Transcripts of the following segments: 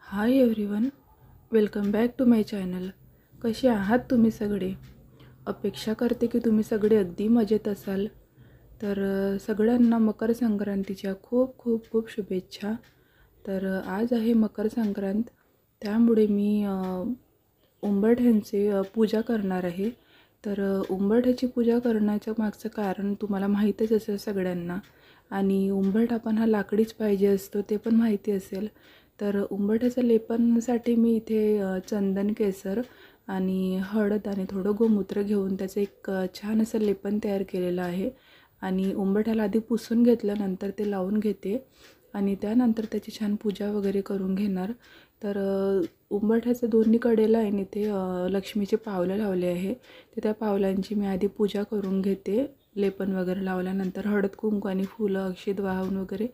High everyone, welcome back to my channel. कसे आहात तुम्ही सगळे? अपेक्षा करते की तुम्ही सगळे अगदी मजेत असाल. तर सगळ्यांना मकर संक्रांतीच्या खूप खूप खूप शुभेच्छा. तर आज आहे मकर संक्रांत, त्यामुळे मी उंबरठ्यांची पूजा करणार आहे. तर उंबरठ्याची पूजा करण्याचं मागचं कारण तुम्हाला माहीतच असेल सगळ्यांना. आणि उंबरठा पण हा लाकडीच पाहिजे असतो ते पण माहिती असेल. तर उंबरठ्याचं लेपनसाठी मी इथे चंदन, केसर आणि हळद आणि थोडं गोमूत्र घेऊन त्याचं एक छान असं लेपन तयार केलेलं आहे. आणि उंबरठ्याला आधी पुसून घेतलं, नंतर ते लावून घेते आणि त्यानंतर त्याची छान पूजा वगैरे करून घेणार. तर उंबरठ्याच्या दोन्ही कडेला आहे इथे लक्ष्मीचे पावलं लावले आहे. तर त्या पावलांची मी आधी पूजा करून घेते. लेपन वगैरे लावल्यानंतर हळद कुंकू आणि फुलं अक्षत वाहून वगैरे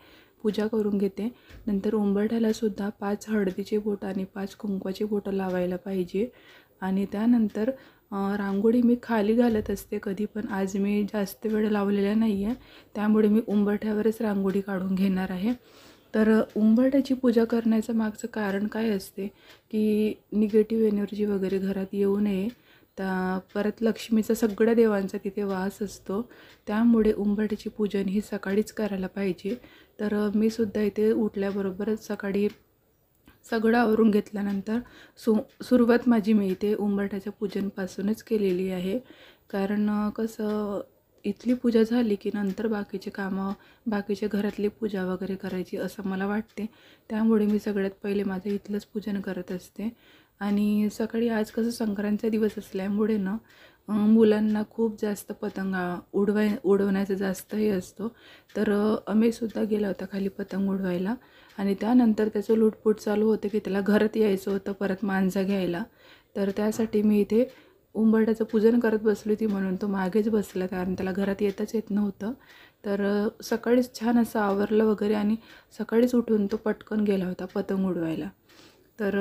पूजा करून घेते. नंतर उंबरठ्यालासुद्धा 5 हळदीचे बोटं आणि 5 कुंकवाची बोटं लावायला पाहिजे. आणि त्यानंतर रांगोळी मी खाली घालत असते कधी, पण आज मी जास्त वेळ लावलेला नाही आहे, त्यामुळे मी उंबरठ्यावरच रांगोळी काढून घेणार आहे. तर उंबरठ्याची पूजा करण्याचं मागचं कारण काय असते की निगेटिव्ह एनर्जी वगैरे घरात येऊ नये. परत लक्ष्मीचा सगळ्या देवांचा तिथे वास असतो, त्यामुळे उंबरठ्याची पूजन ही सकाळीच करायला पाहिजे. तर मी सुद्धा इथे उठल्याबरोबरच सकाळी सगळं आवरून घेतल्यानंतर सुरुवात माझी मी इथे उंबरठ्याच्या पूजनपासूनच केलेली आहे. कारण कसं इथली पूजा झाली की नंतर बाकीचे कामं, बाकीच्या घरातली पूजा वगैरे करायची असं मला वाटते. त्यामुळे मी सगळ्यात पहिले माझं इथलंच पूजन करत असते. आणि सकाळी आज कसं संक्रांतीचा दिवस असल्यामुळे ना मुलांना खूप जास्त पतंग उडवण्याचा जास्त हे असतो. तर आम्ही सुद्धा गेला होता खाली पतंग उडवायला. आणि त्यानंतर त्याचं लुटपूट चालू होतं की त्याला घरात यायचं होतं परत मांजा घ्यायला. तर त्यासाठी मी इथे उंबरठ्याचं पूजन करत बसली होती, म्हणून तो मागेच बसला, कारण त्याला घरात येताच येत नव्हतं. तर सकाळीच छान असं आवरलं वगैरे आणि सकाळीच उठून तो पटकन गेला होता पतंग उडवायला. तर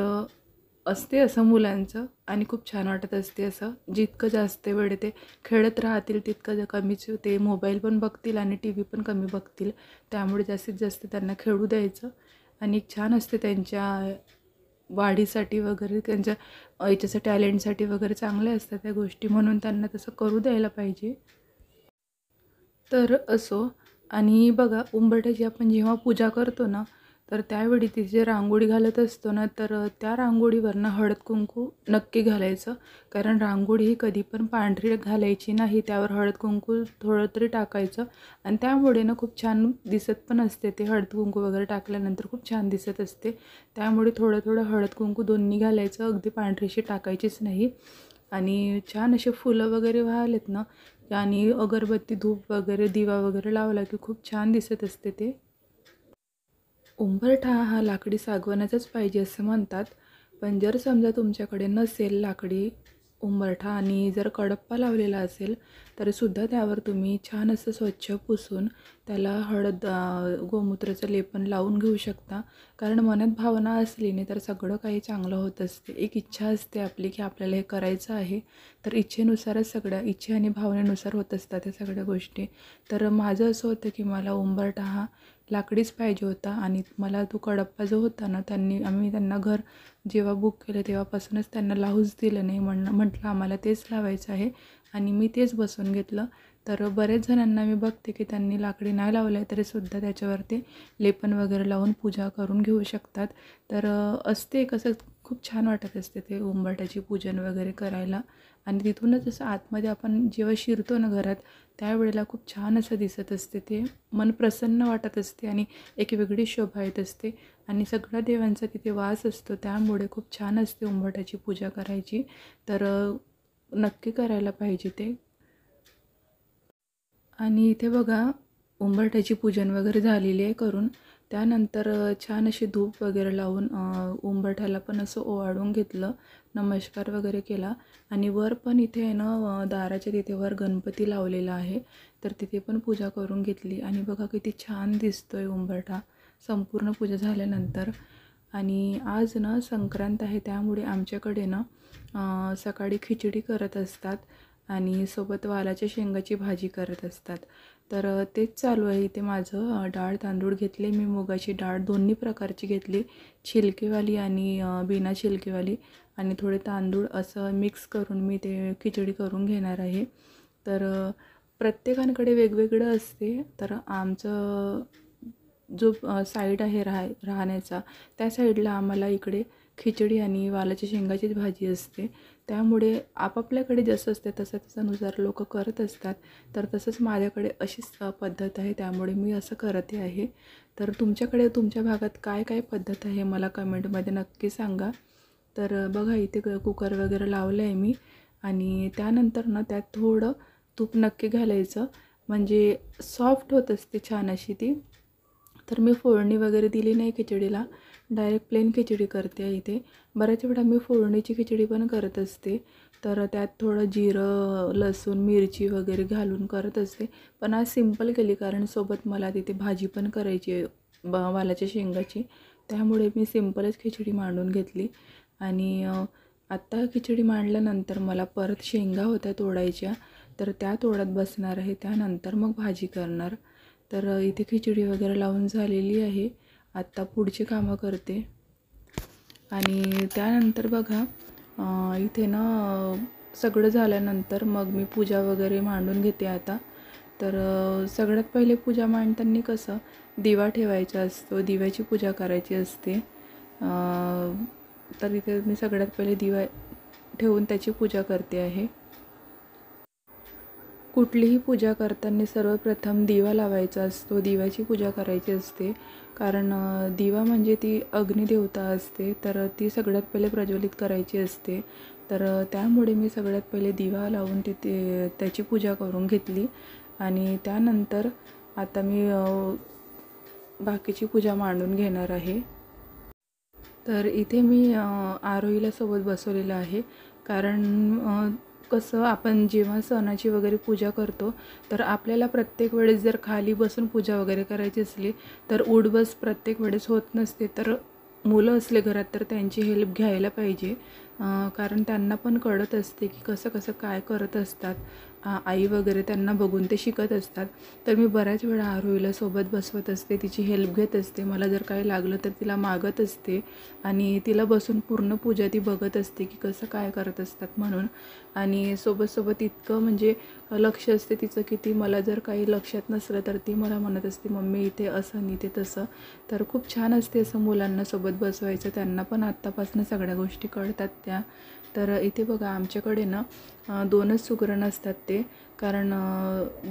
असते असं मुलांचं आणि खूप छान वाटत असते असं. जितकं जास्त वेळ ते खेळत राहतील तितकं कमीच ते मोबाईल पण बघतील आणि टी व्ही पण कमी बघतील. त्यामुळे जास्तीत जास्त त्यांना खेळू द्यायचं आणि एक छान असते त्यांच्या वाढीसाठी वगैरे, त्यांच्या याच्यासाठी टॅलेंटसाठी वगैरे चांगल्या असतात त्या गोष्टी, म्हणून त्यांना तसं करू द्यायला पाहिजे. तर असो. आणि बघा, उंबरठ्याची आपण जेव्हा पूजा करतो ना, तर त्यावेळी तिथे रांगोळी घालत असतो ना, तर त्या रांगोळीवरनं हळद कुंकू नक्की घालायचं. कारण रांगोळी ही कधी पण पांढरी घालायची नाही, त्यावर हळद कुंकू थोडं तरी टाकायचं. आणि त्यामुळे ना खूप छान दिसत पण असते, ते हळद कुंकू वगैरे टाकल्यानंतर खूप छान दिसत असते. त्यामुळे थोडं थोडं हळद कुंकू दोन्ही घालायचं, अगदी पांढरीशी टाकायचीच नाही. आणि छान असे फुलं वगैरे वाहलेत ना, आणि अगरबत्ती, धूप वगैरे, दिवा वगैरे लावला की खूप छान दिसत असते ते. उंबरठा हा लाकडी सागवानाचाच पाहिजे असं म्हणतात. पण जर समजा तुमच्याकडे नसेल लाकडी उंबरठा आणि जर कडप्पा लावलेला असेल, तरीसुद्धा त्यावर तुम्ही छान असं स्वच्छ पुसून त्याला हळद गोमूत्राचं लेपन लावून घेऊ शकता. कारण मनात भावना असली नाही तर सगळं काही चांगलं होत असते. एक इच्छा असते आपली की आपल्याला हे करायचं आहे, तर इच्छेनुसारच सगळ्या इच्छे आणि भावनेनुसार होत असतात त्या सगळ्या गोष्टी. तर माझं असं होतं की मला उंबरठा हा लाकडीच पाहिजे होता. आणि मला तो कडप्पा जो होता ना, आम्ही त्यांना घर जेव्हा बुक केलं तेव्हापासूनच त्यांना लावूच दिलं नाही. म्हटलं आम्हाला तेच लावायचं आहे आणि मी तेच बसवून घेतलं. तर बरेच जणांना मी बघते की त्यांनी लाकडी नाही लावलं आहे तरीसुद्धा त्याच्यावरती लेपन वगैरे लावून पूजा करून घेऊ शकतात. तर असते कसं खूप छान वाटत असते ते उंबरठ्याची पूजन वगैरे करायला. आणि तिथूनच असं आतमध्ये आपण जेव्हा शिरतो ना घरात, त्यावेळेला खूप छान असं दिसत असते, ते मन प्रसन्न वाटत असते आणि एक वेगळी शोभा येत असते. आणि सगळ्या देवांचा तिथे वास असतो, त्यामुळे खूप छान असते उंबरठ्याची पूजा करायची. तर नक्की करायला पाहिजे ते. आणि इथे बघा, उंबरठ्याची पूजन वगैरे झालेली आहे करून. त्यानंतर छान अशी धूप वगैरे लावून उंबरठ्याला पण असं ओवाळून घेतलं, नमस्कार वगैरे केला. आणि वर पण इथे आहे ना, दाराच्या तिथे वर गणपती लावलेला आहे, तर तिथे पण पूजा करून घेतली. आणि बघा किती छान दिसतोय उंबरठा संपूर्ण पूजा झाल्यानंतर. आणि आज ना संक्रांत आहे, त्यामुळे आमच्याकडे ना सकाळी खिचडी करत असतात आणि सोबत वालाच्या शेंगाची भाजी करत असतात. तर तेच चालू आहे इथे माझं. डाळ तांदूळ घेतले मी, मुगाची डाळ दोन्ही प्रकारची घेतली, छिलकेवाली आणि बिना छिलकेवाली, आणि थोडे तांदूळ असं मिक्स करून मी ते खिचडी करून घेणार आहे. तर प्रत्येकाकडे वेगवेगळं असते. तर आमचं जो साईड आहे राहण्याचा, त्या साईडला आम्हाला इकडे खिचडी आणि वालाच्या शेंगाचीच भाजी असते. त्यामुळे आपापल्याकडे जसं असते तसं त्याच्यानुसार लोक करत असतात. तर तसंच माझ्याकडे अशीच पद्धत आहे, त्यामुळे मी असं करते आहे. तर तुमच्याकडे तुमच्या भागात काय काय पद्धत आहे मला कमेंटमध्ये नक्की सांगा. तर बघा इथे कुकर वगैरे लावलं आहे मी, आणि त्यानंतर ना त्यात थोडं तूप नक्की घालायचं, म्हणजे सॉफ्ट होत असते छान अशी ती. तर मी फोडणी वगैरे दिली नाही खिचडीला, डायरेक्ट प्लेन खिचडी करते इथे. बऱ्याच वेळा मी फोडणीची खिचडी पण करत असते, तर त्यात थोडं जिरं, लसूण, मिरची वगैरे घालून करत असते. पण आज सिंपल केली, कारण सोबत मला तिथे भाजी पण करायची आहे वालाच्या शेंगाची. त्यामुळे मी सिंपलच खिचडी मांडून घेतली. आणि आत्ता खिचडी मांडल्यानंतर मला परत शेंगा होत्या तोडायच्या, तर त्या तोडत बसणार आहे. त्यानंतर मग भाजी करणार. तर इथे खिचडी वगैरे लावून झालेली आहे. आत्ता पुढची कामं करते. आणि त्यानंतर बघा इथे ना सगळं झाल्यानंतर मग मी पूजा वगैरे मांडून घेते आता. तर सगळ्यात पहिले पूजा मांडताना कसं दिवा ठेवायचा असतो, दिव्याची पूजा करायची असते. तर इथे मी सगळ्यात पहिले दिवा ठेवून त्याची पूजा करते आहे. कुठलीही पूजा करताना सर्वप्रथम दिवा लावायचा असतो, दिव्याची पूजा करायची असते. कारण दिवा म्हणजे ती अग्निदेवता असते, तर ती सगळ्यात पहिले प्रज्वलित करायची असते. तर त्यामुळे मी सगळ्यात पहिले दिवा लावून तिथे त्याची पूजा करून घेतली. आणि त्यानंतर आता मी बाकीची पूजा मांडून घेणार आहे. तर इथे मी आरोहीला सोबत बसवलेलं आहे, कारण कसं आपण जेव्हा सणाची वगैरे पूजा करतो, तर आपल्याला प्रत्येक वेळेस जर खाली बसून पूजा वगैरे करायची असली तर उठबस प्रत्येक वेळेस होत नसते. तर मुलं असले घरात तर त्यांची हेल्प घ्यायला पाहिजे, कारण त्यांना पण कळत असते की कसं कसं काय करत असतात. आई वगैरे त्यांना बघून ते शिकत असतात. तर मी बऱ्याच वेळा आरोहीला सोबत बसवत असते, तिची हेल्प घेत असते. मला जर काय लागलं तर तिला मागत असते, आणि तिला बसून पूर्ण पूजा ती बघत असते की कसं काय करत असतात म्हणून. आणि सोबत इतकं म्हणजे लक्ष असते तिचं की ती मला जर काही लक्षात नसलं तर ती मला म्हणत असते, मम्मी इथे असं आणि इथे तसं. तर खूप छान असते असं मुलांना सोबत बसवायचं, त्यांना पण आत्तापासून सगळ्या गोष्टी कळतात त्या. तर इथे बघा आमच्याकडे ना 2च सुगरण असतात ते, कारण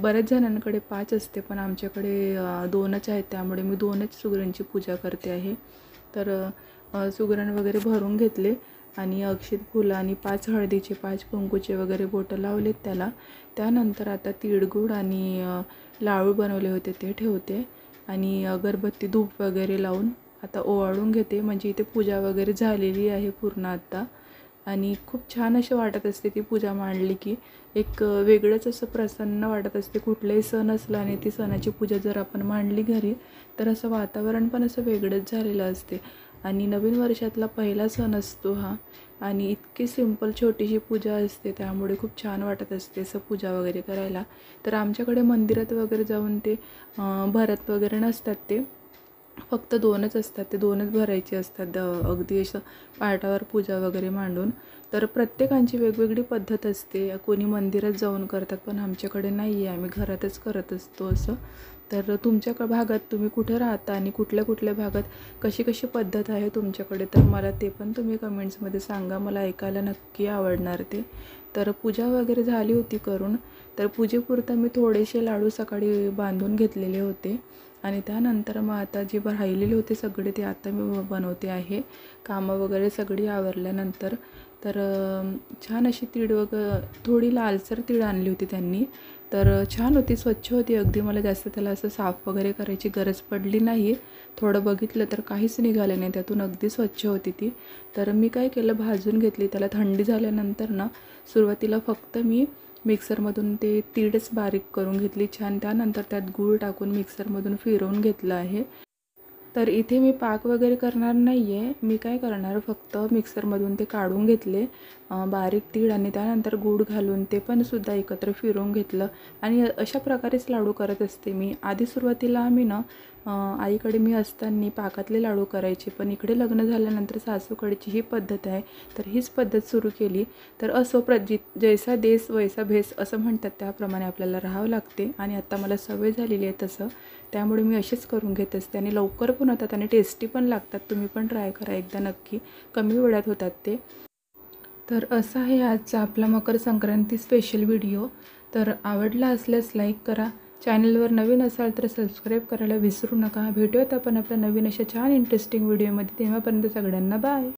बऱ्याच जणांकडे 5 असते, पण आमच्याकडे 2च आहेत. त्यामुळे मी 2च सुगरणची पूजा करते आहे. तर सुगरण वगैरे भरून घेतले, आणि अक्षित फुलं आणि 5 हळदीचे, 5 कुंकूचे वगैरे बोटं लावलेत त्याला. त्यानंतर आता तिळगुळ आणि लाडू बनवले होते ते ठेवते, आणि अगरबत्ती धूप वगैरे लावून आता ओवाळून घेते. म्हणजे इथे पूजा वगैरे झालेली आहे पूर्ण आता. आणि खूप छान अशी वाटत असते ती पूजा मांडली की, एक वेगळंच असं प्रसन्न वाटत असते. कुठलाही सण असला आणि ती सणाची पूजा जर आपण मांडली घरी, तर असं वातावरण पण असं वेगळंच झालेलं असते. आणि नवीन वर्षातला पहिला सण असतो हा, आणि इतकी सिंपल छोटीशी पूजा असते, त्यामुळे खूप छान वाटत असते असं पूजा वगैरे करायला. तर आमच्याकडे मंदिरात वगैरे जाऊन ते भरत वगैरे नसतात, ते फक्त 2च असतात, ते 2च भरायचे असतात अगदी असं पाटावर पूजा वगैरे मांडून. तर प्रत्येकांची वेगवेगळी पद्धत असते. कोणी मंदिरात जाऊन करतात, पण आमच्याकडे नाही आहे, आम्ही घरातच करत असतो असं. तर तुमच्या भागात तुम्ही कुठं राहता आणि कुठल्या कुठल्या भागात कशी कशी पद्धत आहे तुमच्याकडे, तर मला ते पण तुम्ही कमेंट्समध्ये सांगा, मला ऐकायला नक्की आवडणार ते. तर पूजा वगैरे झाली होती करून, तर पूजेपुरता मी थोडेसे लाडू सकाळी बांधून घेतलेले होते, आणि त्यानंतर मग आता जे राहिलेले होते सगळे ते आता मी बनवते आहे. कामं वगैरे सगळी आवरल्यानंतर. तर छान अशी तीळ थोडी लालसर तीळ आणली होती त्यांनी, तर छान होती, स्वच्छ होती अगदी. मला जास्त त्याला असं साफ वगैरे करायची गरज पडली नाही. थोडं बघितलं तर काहीच निघालं नाही त्यातून, अगदी स्वच्छ होती ती. तर मी काय केलं, भाजून घेतली. त्याला थंडी झाल्यानंतर ना सुरुवातीला फक्त मी मिक्सरमधून ते तीळच बारीक करून घेतली छान. त्यानंतर त्यात गूळ टाकून मिक्सरमधून फिरवून घेतलं आहे. तर इथे मी पाक वगैरे करणार नाही आहे. मी काय करणार, फक्त मिक्सरमधून ते काढून घेतले बारीक तीळ आणि त्यानंतर गूळ घालून ते पण सुद्धा एकत्र फिरवून घेतलं आणि अशा प्रकारेच लाडू करत असते मी. आधी सुरुवातीला आम्ही ना आईकडे मी असताना पाकातले लाडू करायचे, पण इकडे लग्न झाल्यानंतर सासूकडची ही पद्धत आहे, तर हीच पद्धत सुरू केली. तर असो, जैसा देस वैसा भेस असं म्हणतात, त्याप्रमाणे आपल्याला राहावं लागते आणि आता मला सवय झालेली आहे तसं, त्यामुळे मी असेच करून घेत असते आणि लवकर पण होतात आणि टेस्टी पण लागतात. तुम्ही पण ट्राय करा एकदा नक्की, कमी वेळात होतात ते. तर असा आहे आजचा आपला मकर संक्रांती स्पेशल व्हिडिओ. तर आवडला असल्यास लाईक करा, चॅनलवर नवीन असाल तर सबस्क्राईब करायला विसरू नका. भेटूयात आपण आपल्या नवीन अशा छान इंटरेस्टिंग व्हिडिओमध्ये. तेव्हापर्यंत सगळ्यांना बाय.